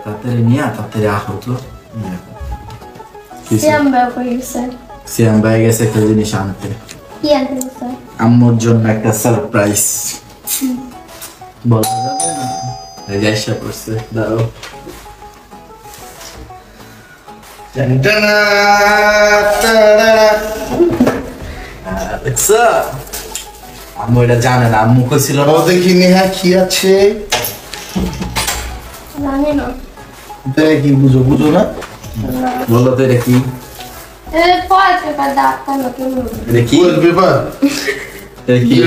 তাড়াতাড়ি নিয়ে তাড়াতাড়ি আসো তো। সিয়াম ভাই গেছে একটা জিনিস আনতে, আম্মুর জন্য একটা সারপ্রাইজ। বলা যাবে না, এই যে আশা করছে। দাঁড়াও, দেখছো আম্মু এটা জানে না, আম্মু কইছিল না। দেখি নেহা কি আছে, জানি না। কি বুঝো বুঝো না, বলো তো এটা কি? এটা কি পেপার,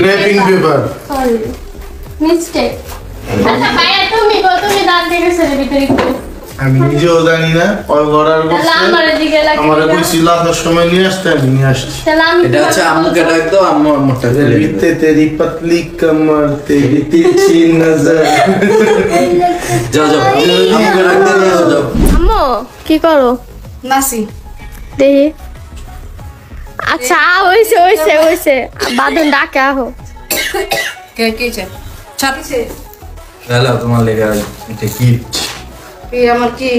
র্যাপিং পেপার। মিস্টেক। আচ্ছা ভাইয়া তুমি দাঁত দেখেছো ভিতরে কি? আমি নিজেও জানি না, ওই অর্ডার করছে। আমার কইছিল আসার সময় নিয়ে আসতে, আমি নিয়ে আসছি। এটা হচ্ছে আম্মুকে ডাক দাও, আম্মু আম্মুটা খুলে দিবে। তেরি পাতলি কমর তেরি তিরছি নজর। যাও যাও, আম্মুকে ডাক দাও, নিয়ে যাও। আম্মু কি করো? নাসি দেখি। আচ্ছা হইছে বাদন ডাকে আহো। কে কেছে ছাপিছে হ্যালো, তোমার লেগে এটা গিফট। এই আমার কি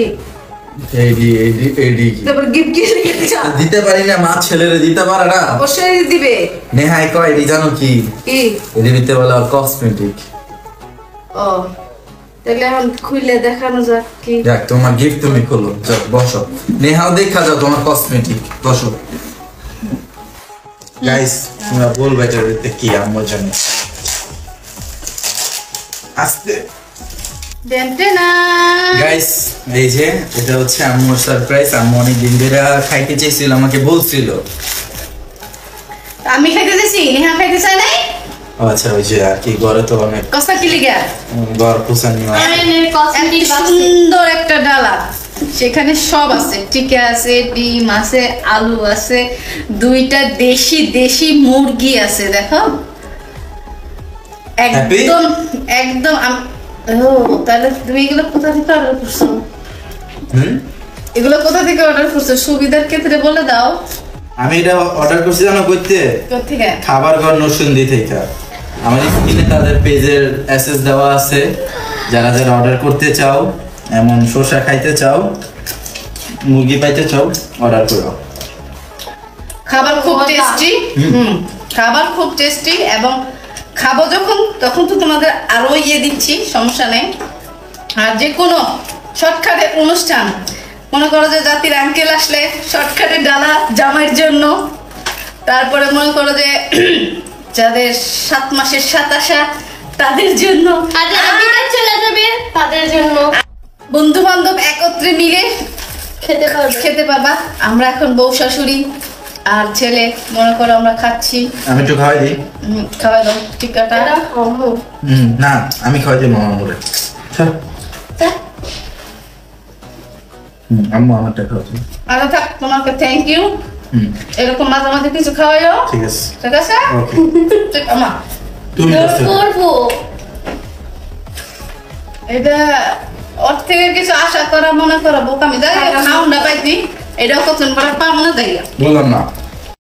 এইডি তারপর গিফট কি লিখেছ? দিতে পারি না, মা ছেলেরে দিতে পারে না। অবশ্যই দিবে। নেহাই কয় এডি জানো কি? কি এডি দিতে বলে কসমেটিক। ও তাহলে এখন খুলে দেখানো যাক কি। দেখ তোমার গিফট, তুমি খোলো, যাও বসো। নেহাও দেখা যাও তোমার কসমেটিক, বসো। গাইস তোমরা বলবে এটা কি আম্মুর জন্য। আস্তে দেনতে না গাইস, এই যে এটা হচ্ছে আম্মুর সারপ্রাইজ। আম্মু অনেক দিন ধরে খাইতে চাইছিল, আমাকে বলছিল। আমি খাইতে দিছি, নেহা খাইতে চাই নাই। আচ্ছা ওই যে আর কি, ঘরে তো অনেক কষ্ট কি লিগা ঘর পোছানি হয়। সুন্দর একটা ডালা, সেখানে সব আছে। টিকা আছে, ডিম আছে, আলু আছে, দুইটা দেশি মুরগি আছে। দেখো একদম একদম ও তাহলে তুমি এগুলো কোথা থেকে অর্ডার করছো? এগুলো কোথা থেকে অর্ডার করছো? সুবিধার ক্ষেত্রে বলে দাও। আমি এটা অর্ডার করছি জানো করতে, কোথেকে? খাবার ঘর নরসিংদী থেকে। আমার স্ক্রিনে তাদের পেজের অ্যাসেস দেওয়া আছে, যারা যারা অর্ডার করতে চাও, এমন শসা খাইতে চাও, মুরগি পাইতে চাও, অর্ডার করো। খাবার খুব টেস্টি। খাবার খুব টেস্টি, এবং খাবো যখন তখন তো তোমাদের আরো দিচ্ছি, সমস্যা নেই। আর যে কোনো শর্টকাটে অনুষ্ঠান, মনে করো যে জাতির আঙ্কেল আসলে শর্টকাটে ডালা জামাইয়ের জন্য, তারপরে মনে করো যে যাদের 7 মাসের সাতাশা তাদের জন্য, চলে যাবে তাদের জন্য, বন্ধু বান্ধব একত্রে মিলে খেতে পারবা। আমরা এখন বউ শাশুড়ি আর ছেলে, মনে করো আমরা খাচ্ছি। আমি একটু খাওয়াই দিই। খাওয়াই দাও টিকাটা। না আমি খাওয়াই দিই মামা মুড়ে। আম্মু আমারটা খাওয়াচ্ছি। আচ্ছা থাক, তোমাকে থ্যাংক ইউ। এরকম মাঝে মাঝে কিছু খাওয়াইও, ঠিক আছে ঠিক আছে? ঠিক আমা তুমি করবো। এটা ওর থেকে কিছু আশা করা, মনে করো বোকামি। দেখ খাও না পাইতি, এটাও কতক্ষণ পরে পাবো না। দেখ বললাম না।